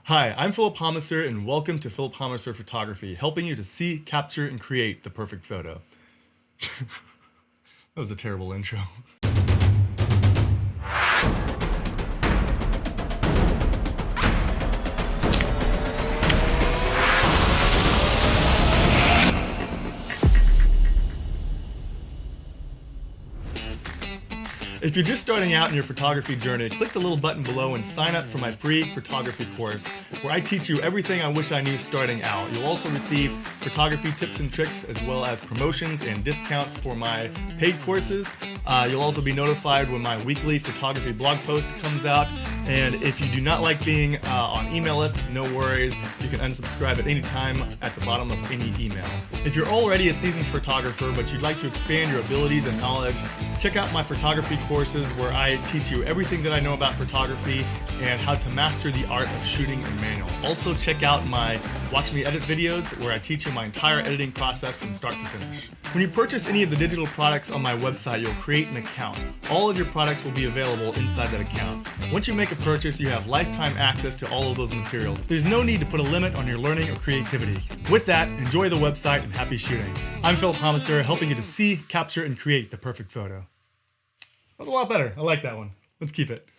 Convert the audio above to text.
Hi, I'm Phillip Haumesser, and welcome to Phillip Haumesser Photography, helping you to see, capture, and create the perfect photo. That was a terrible intro. If you're just starting out in your photography journey, click the little button below and sign up for my free photography course, where I teach you everything I wish I knew starting out. You'll also receive photography tips and tricks, as well as promotions and discounts for my paid courses. You'll also be notified when my weekly photography blog post comes out. And if you do not like being on email lists, no worries. You can unsubscribe at any time at the bottom of any email. If you're already a seasoned photographer, but you'd like to expand your abilities and knowledge, check out my photography courses, where I teach you everything that I know about photography and how to master the art of shooting in manual. Also, check out my Watch Me Edit videos, where I teach you my entire editing process from start to finish. When you purchase any of the digital products on my website, you'll create an account. All of your products will be available inside that account. Once you make a purchase, you have lifetime access to all of those materials. There's no need to put a limit on your learning or creativity. With that, enjoy the website and happy shooting. I'm Phillip Haumesser, helping you to see, capture, and create the perfect photo. That was a lot better. I like that one. Let's keep it.